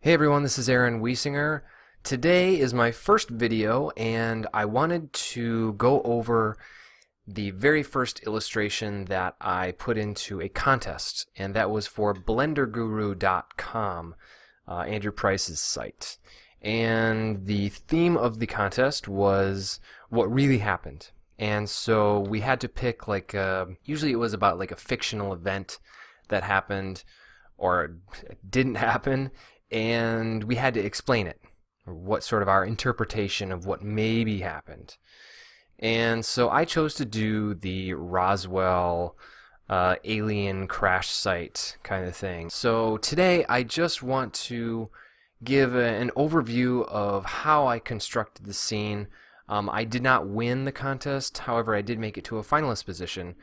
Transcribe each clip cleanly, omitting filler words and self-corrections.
Hey everyone, this is Aaron Wiesinger. Today is my first video and I wanted to go over the very first illustration that I put into a contest, and that was for BlenderGuru.com, Andrew Price's site. And the theme of the contest was what really happened. And so we had to pick usually it was about like a fictional event that happened or didn't happen, and we had to explain it, or what sort of our interpretation of what maybe happened. And so I chose to do the Roswell alien crash site kind of thing. So today I just want to give an overview of how I constructed the scene. I did not win the contest, however I did make it to a finalist position,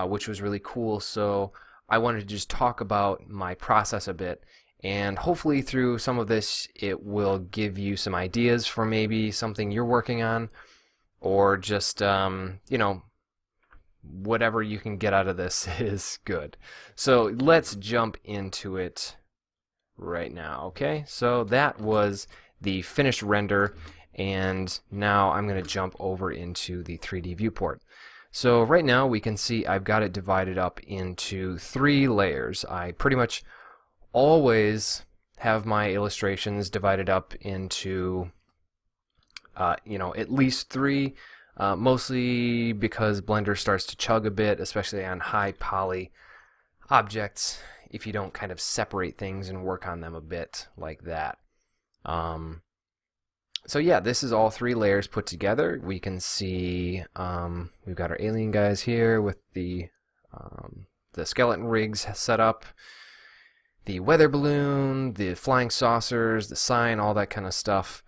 which was really cool. So I wanted to just talk about my process a bit, and hopefully through some of this it will give you some ideas for maybe something you're working on, or just, whatever you can get out of this is good. So let's jump into it right now, okay? So that was the finished render, and now I'm going to jump over into the 3D viewport. So right now we can see I've got it divided up into 3 layers. I pretty much always have my illustrations divided up into at least 3, mostly because Blender starts to chug a bit, especially on high poly objects, if you don't kind of separate things and work on them a bit like that. So yeah, this is all 3 layers put together. We can see we've got our alien guys here with the skeleton rigs set up, the weather balloon, the flying saucers, the sign, all that kind of stuff.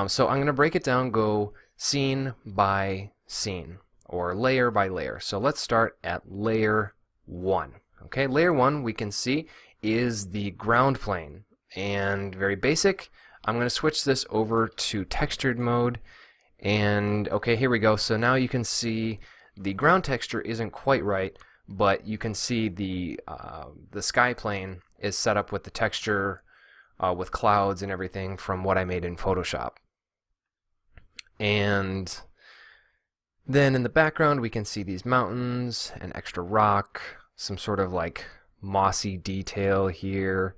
So I'm going to break it down, go scene by scene, or layer by layer. So let's start at layer 1. Okay, layer 1 we can see is the ground plane, and very basic. I'm going to switch this over to textured mode, and okay, here we go. So now you can see the ground texture isn't quite right, but you can see the sky plane is set up with the texture with clouds and everything from what I made in Photoshop. And then in the background we can see these mountains, an extra rock, some sort of like mossy detail here.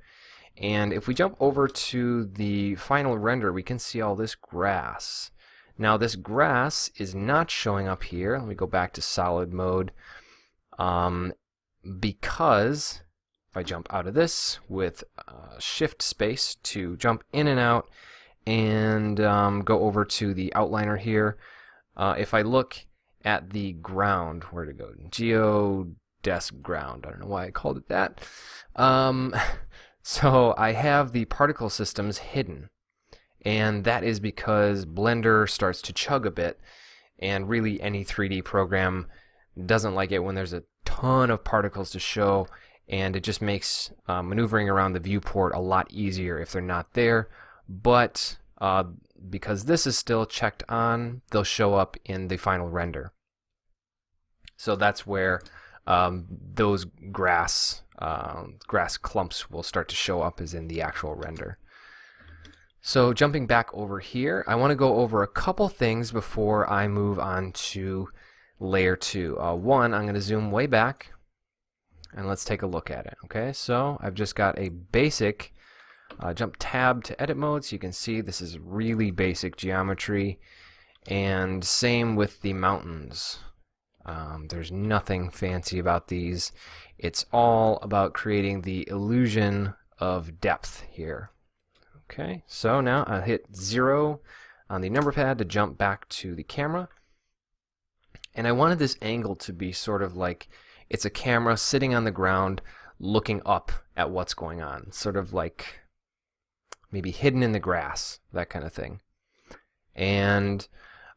And if we jump over to the final render, we can see all this grass. Now this grass is not showing up here. Let me go back to solid mode, because if I jump out of this with shift space to jump in and out, and go over to the outliner here, if I look at the ground, where to go? Geodesk ground. I don't know why I called it that. So I have the particle systems hidden, and that is because Blender starts to chug a bit, and really any 3D program doesn't like it when there's a ton of particles to show, and it just makes maneuvering around the viewport a lot easier if they're not there. But because this is still checked on, they'll show up in the final render. So that's where those grass clumps will start to show up, as in the actual render. So jumping back over here, I want to go over a couple things before I move on to layer 2. One, I'm going to zoom way back, and let's take a look at it. Okay, so I've just got a basic jump tab to edit mode, so you can see this is really basic geometry, and same with the mountains. There's nothing fancy about these. It's all about creating the illusion of depth here. Okay, so now I'll hit 0 on the number pad to jump back to the camera, and I wanted this angle to be sort of like it's a camera sitting on the ground looking up at what's going on, sort of like maybe hidden in the grass, that kind of thing. And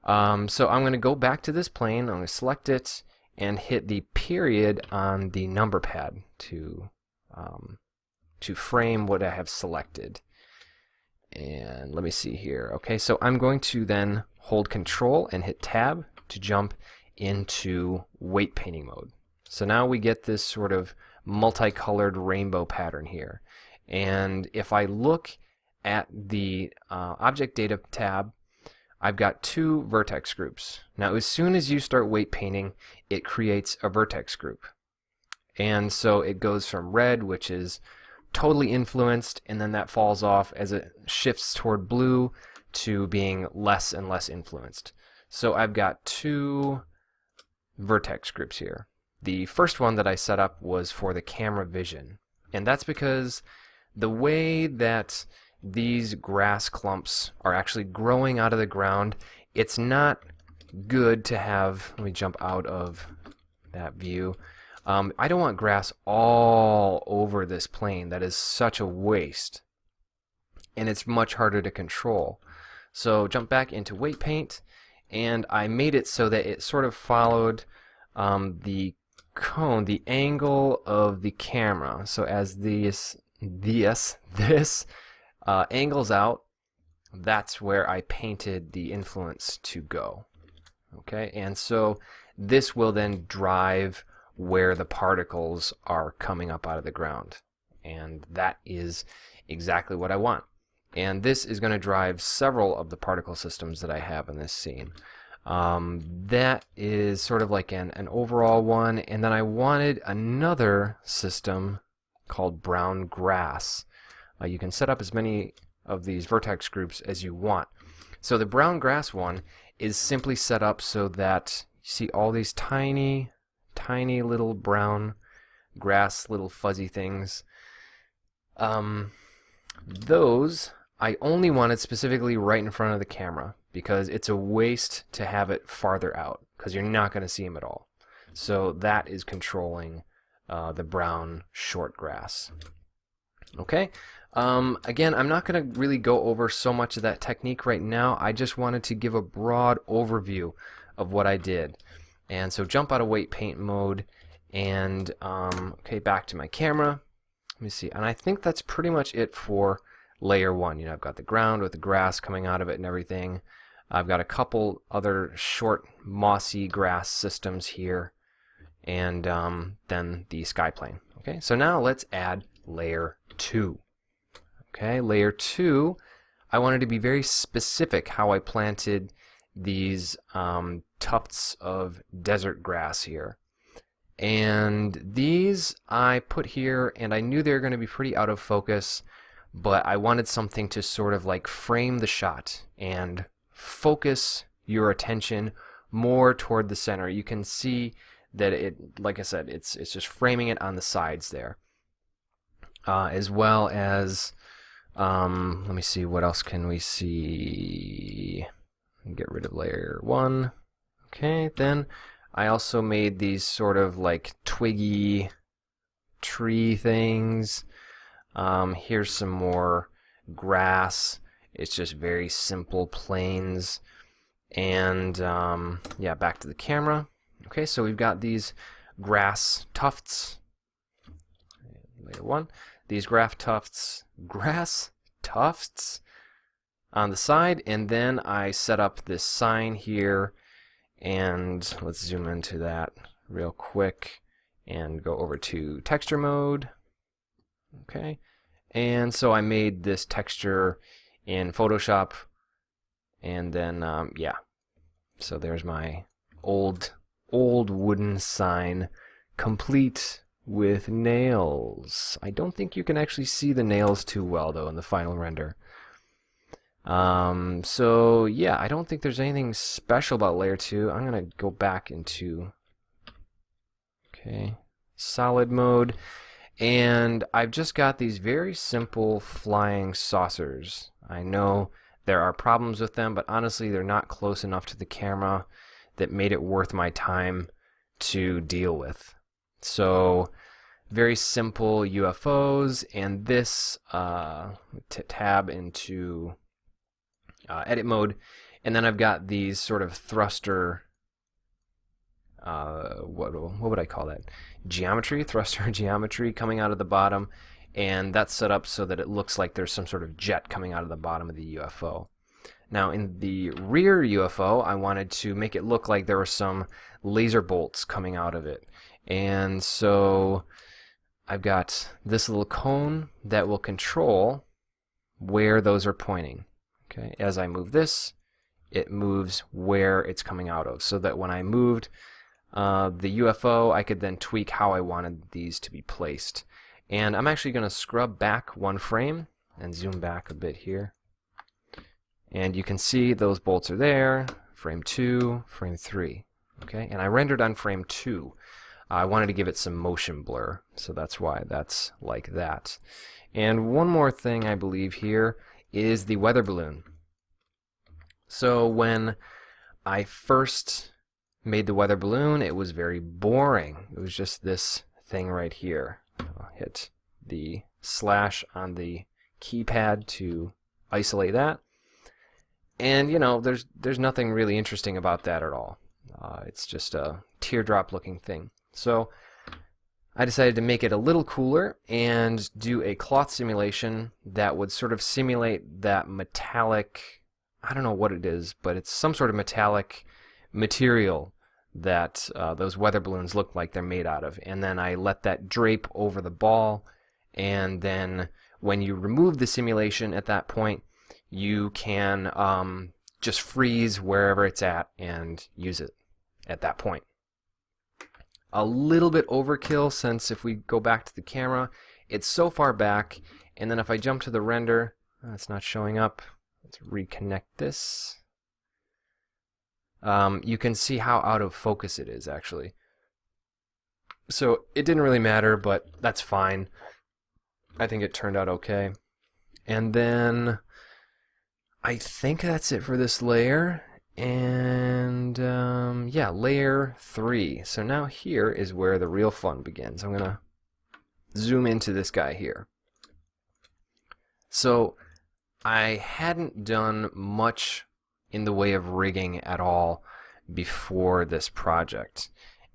so I'm going to go back to this plane, I'm going to select it, and hit the period on the number pad to frame what I have selected. And let me see here. Okay, so I'm going to then hold Control and hit Tab to jump into weight painting mode. So now we get this sort of multicolored rainbow pattern here. And if I look at the Object Data tab, I've got 2 vertex groups. Now, as soon as you start weight painting, it creates a vertex group. And so it goes from red, which is totally influenced, and then that falls off as it shifts toward blue to being less and less influenced. So I've got 2 vertex groups here. The first one that I set up was for the camera vision, and that's because the way that these grass clumps are actually growing out of the ground, it's not good to have, let me jump out of that view. I don't want grass all over this plane. That is such a waste, and it's much harder to control. So jump back into weight paint, and I made it so that it sort of followed the cone, the angle of the camera. So as this angles out, that's where I painted the influence to go. Okay, and so this will then drive where the particles are coming up out of the ground, and that is exactly what I want. And this is going to drive several of the particle systems that I have in this scene. That is sort of like an overall one, and then I wanted another system called brown grass. You can set up as many of these vertex groups as you want. So the brown grass one is simply set up so that you see all these tiny little brown grass, little fuzzy things. Those I only wanted specifically right in front of the camera because it's a waste to have it farther out because you're not going to see them at all. So that is controlling the brown short grass. Okay. Again, I'm not going to really go over so much of that technique right now. I just wanted to give a broad overview of what I did. And so jump out of weight paint mode and okay, back to my camera. Let me see. And I think that's pretty much it for layer 1. You know, I've got the ground with the grass coming out of it and everything. I've got a couple other short mossy grass systems here, and then the sky plane. Okay, so now let's add layer 2. Okay, layer 2, I wanted to be very specific how I planted these tufts of desert grass here. And these I put here, and I knew they were going to be pretty out of focus, but I wanted something to sort of like frame the shot and focus your attention more toward the center. You can see that it, like I said, it's just framing it on the sides there. As well as, let me see, what else can we see? Get rid of layer 1. Okay, then I also made these sort of like twiggy tree things. Here's some more grass. It's just very simple plains. And yeah, back to the camera. Okay, so we've got these grass tufts. Layer 1. These grass tufts on the side, and then I set up this sign here, and let's zoom into that real quick and go over to texture mode. Okay, and so I made this texture in Photoshop, and then yeah, so there's my old wooden sign, complete with nails. I don't think you can actually see the nails too well though in the final render. So yeah, I don't think there's anything special about layer 2. I'm gonna go back into solid mode, and I've just got these very simple flying saucers. I know there are problems with them, but honestly they're not close enough to the camera that made it worth my time to deal with. So very simple UFOs, and this tab into edit mode, and then I've got these sort of thruster, what would I call that? Geometry, thruster geometry coming out of the bottom, and that's set up so that it looks like there's some sort of jet coming out of the bottom of the UFO. Now in the rear UFO, I wanted to make it look like there were some laser bolts coming out of it. And so I've got this little cone that will control where those are pointing. Okay, as I move this, it moves where it's coming out of, so that when I moved the UFO, I could then tweak how I wanted these to be placed. And I'm actually going to scrub back one frame and zoom back a bit here. And you can see those bolts are there, frame 2, frame 3. Okay, and I rendered on frame 2. I wanted to give it some motion blur, so that's why that's like that. And one more thing I believe here is the weather balloon. So when I first made the weather balloon, it was very boring. It was just this thing right here. I'll hit the slash on the keypad to isolate that. And you know, there's nothing really interesting about that at all. It's just a teardrop looking thing. So I decided to make it a little cooler and do a cloth simulation that would sort of simulate that metallic, I don't know what it is, but it's some sort of metallic material that those weather balloons look like they're made out of. And then I let that drape over the ball, and then when you remove the simulation at that point, you can just freeze wherever it's at and use it at that point. A little bit overkill, since if we go back to the camera, it's so far back, and then if I jump to the render, it's not showing up. Let's reconnect this. You can see how out of focus it is, actually. So it didn't really matter, but that's fine. I think it turned out okay. And then I think that's it for this layer. And yeah, layer 3. So now here is where the real fun begins. I'm going to zoom into this guy here. So I hadn't done much in the way of rigging at all before this project,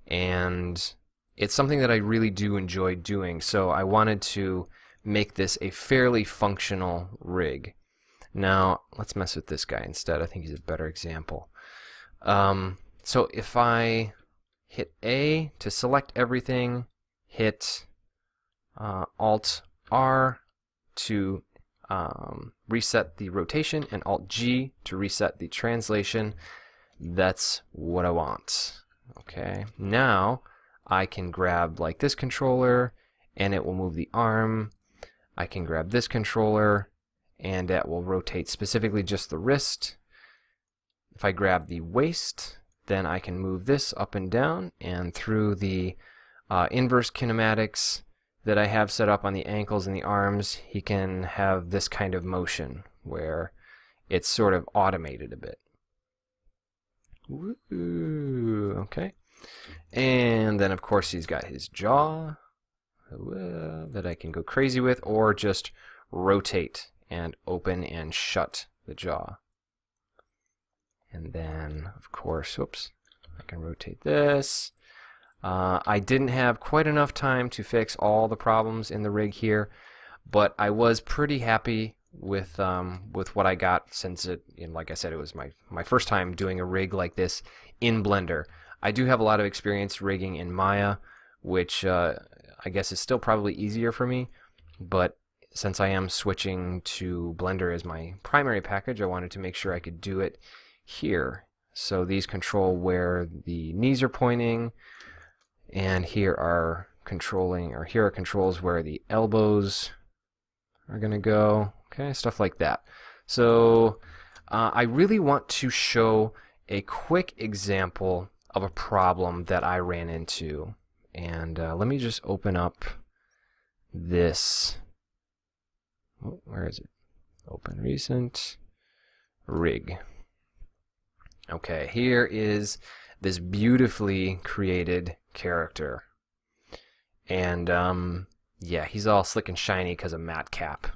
and it's something that I really do enjoy doing, so I wanted to make this a fairly functional rig. Now let's mess with this guy instead. I think he's a better example. So if I hit A to select everything, hit Alt R to reset the rotation, and Alt G to reset the translation, that's what I want. Okay, now I can grab like this controller and it will move the arm. I can grab this controller and that will rotate specifically just the wrist. If I grab the waist, then I can move this up and down, and through the inverse kinematics that I have set up on the ankles and the arms, he can have this kind of motion where it's sort of automated a bit. Woo, okay. And then of course he's got his jaw that I can go crazy with, or just rotate and open and shut the jaw. And then of course, oops, I can rotate this. I didn't have quite enough time to fix all the problems in the rig here, but I was pretty happy with what I got, since it, like I said, it was my first time doing a rig like this in Blender. I do have a lot of experience rigging in Maya, which I guess is still probably easier for me, but since I am switching to Blender as my primary package, I wanted to make sure I could do it here. So these control where the knees are pointing, and here are controls where the elbows are going to go. Okay, stuff like that. So I really want to show a quick example of a problem that I ran into. And let me just open up this. Oh, where is it? Open recent rig. Okay, here is this beautifully created character. And yeah, he's all slick and shiny because of matte cap.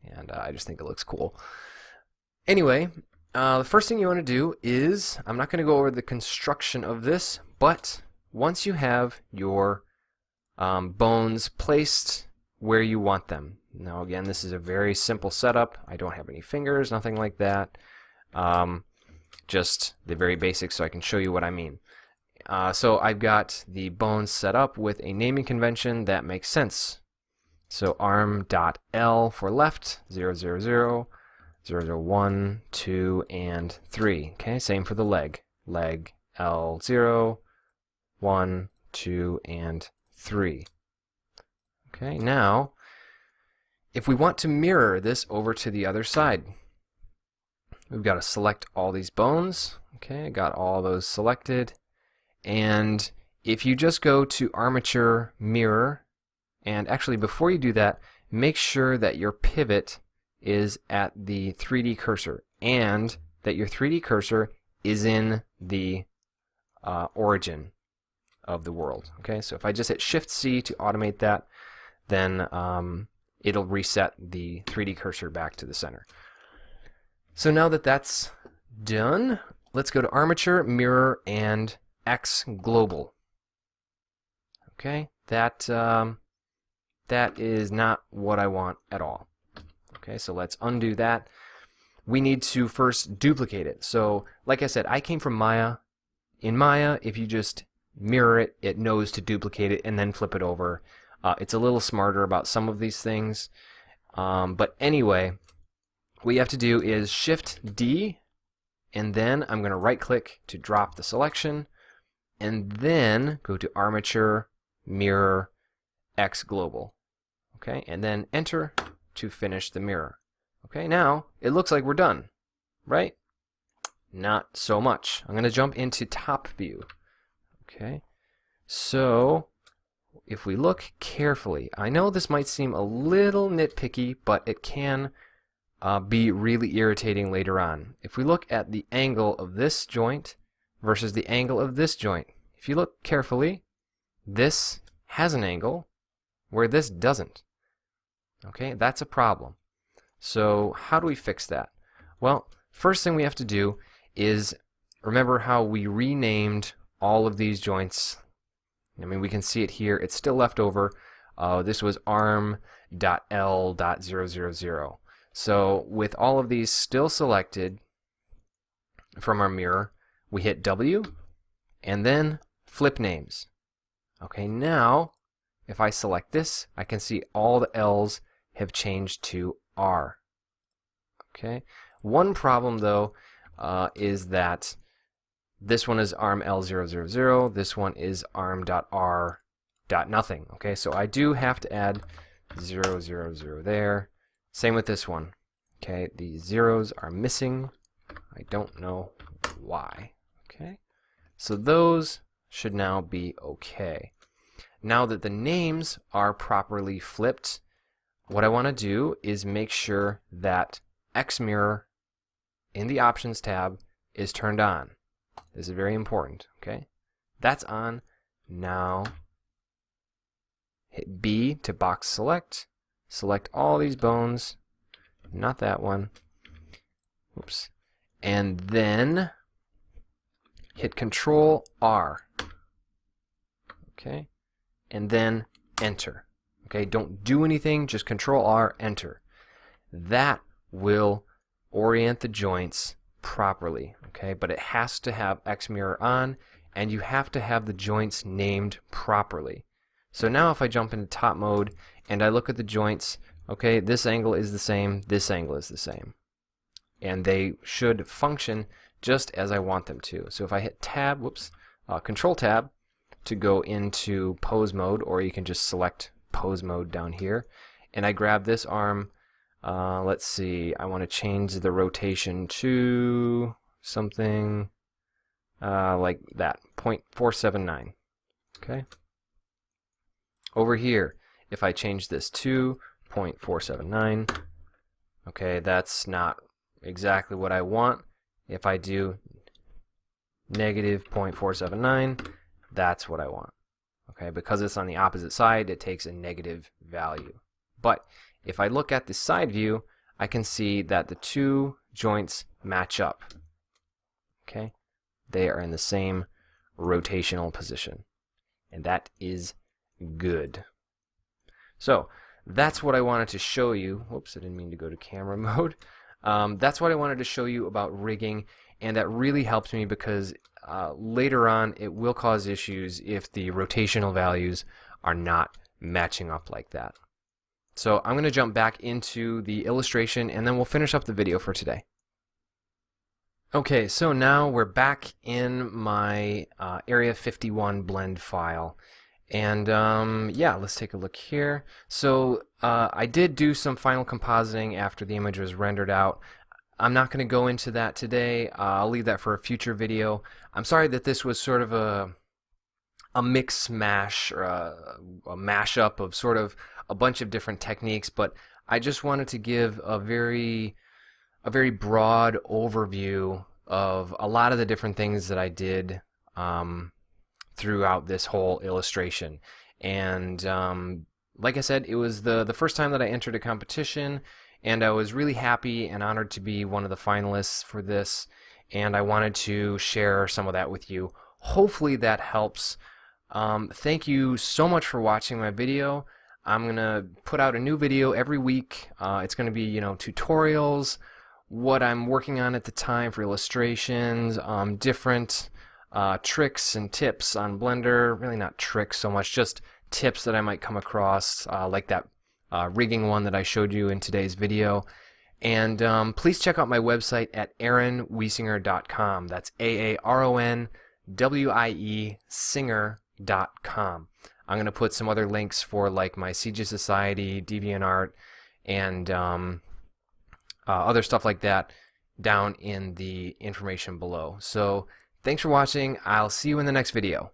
And I just think it looks cool. Anyway, the first thing you want to do is, I'm not going to go over the construction of this, but once you have your bones placed where you want them. Now again, this is a very simple setup. I don't have any fingers, nothing like that. Just the very basics so I can show you what I mean. So I've got the bones set up with a naming convention that makes sense. So arm.L for left, 0, 0, 0, 0, 0, 1, 2, and 3. Okay, same for the leg. Leg L, 0, 1, 2, and 3. Okay, now, if we want to mirror this over to the other side, we've got to select all these bones. Okay, I got all those selected. And if you just go to armature mirror, and actually before you do that, make sure that your pivot is at the 3D cursor and that your 3D cursor is in the origin of the world. Okay, so if I just hit Shift-C to automate that, then it'll reset the 3D cursor back to the center. So now that that's done, let's go to armature, mirror, and X global. Okay, that is not what I want at all. Okay, so let's undo that. We need to first duplicate it. So, like I said, I came from Maya. In Maya, if you just mirror it, it knows to duplicate it and then flip it over. It's a little smarter about some of these things. But anyway, what you have to do is Shift-D, and then I'm going to right-click to drop the selection, and then go to Armature, Mirror, X Global. Okay, and then Enter to finish the mirror. Okay, now it looks like we're done, right? Not so much. I'm going to jump into top view. Okay, so if we look carefully, I know this might seem a little nitpicky, but it can be really irritating later on. If we look at the angle of this joint versus the angle of this joint, if you look carefully, this has an angle where this doesn't. Okay, that's a problem. So how do we fix that? Well, first thing we have to do is remember how we renamed all of these joints. I mean, we can see it here. It's still left over. This was arm.L.000. So with all of these still selected from our mirror, we hit W and then flip names. Okay, now if I select this, I can see all the L's have changed to R. Okay, one problem though is that this one is arm L000, this one is arm.R.nothing. Okay, so I do have to add 000 there. Same with this one. Okay, the zeros are missing. I don't know why. Okay, so those should now be okay. Now that the names are properly flipped, what I want to do is make sure that X mirror in the options tab is turned on. This is very important. Okay, that's on. Now hit B to box select. Select all these bones, not that one. Oops. And then hit Control R. Okay, and then Enter. Okay, don't do anything, just Control R, Enter. That will orient the joints properly. Okay, but it has to have X mirror on, and you have to have the joints named properly. So now if I jump into top mode and I look at the joints, okay, this angle is the same, this angle is the same. And they should function just as I want them to. So if I hit tab, Control tab to go into pose mode, or you can just select pose mode down here, and I grab this arm, let's see, I want to change the rotation to something like that, 0.479. Okay. Over here, if I change this to 0.479, okay, that's not exactly what I want. If I do negative 0.479, that's what I want. Okay, because it's on the opposite side, it takes a negative value. But if I look at the side view, I can see that the two joints match up. Okay, they are in the same rotational position, and that is good. So that's what I wanted to show you. Whoops, I didn't mean to go to camera mode. That's what I wanted to show you about rigging, and that really helps me because later on it will cause issues if the rotational values are not matching up like that. So I'm going to jump back into the illustration and then we'll finish up the video for today. Okay, so now we're back in my Area 51 blend file. And yeah, let's take a look here. So I did do some final compositing after the image was rendered out. I'm not going to go into that today. I'll leave that for a future video. I'm sorry that this was sort of a mix mash or a mashup of sort of a bunch of different techniques, but I just wanted to give a very broad overview of a lot of the different things that I did throughout this whole illustration. And like I said, it was the first time that I entered a competition, and I was really happy and honored to be one of the finalists for this, and I wanted to share some of that with you. Hopefully that helps. Thank you so much for watching my video. I'm gonna put out a new video every week. It's gonna be, tutorials, what I'm working on at the time for illustrations, different tricks and tips on Blender. Really not tricks so much, just tips that I might come across, like that rigging one that I showed you in today's video. And please check out my website at aaronwiesinger.com. That's AARONWIE singer.com. I'm going to put some other links for like my CG Society, DeviantArt, and other stuff like that down in the information below. So thanks for watching. I'll see you in the next video.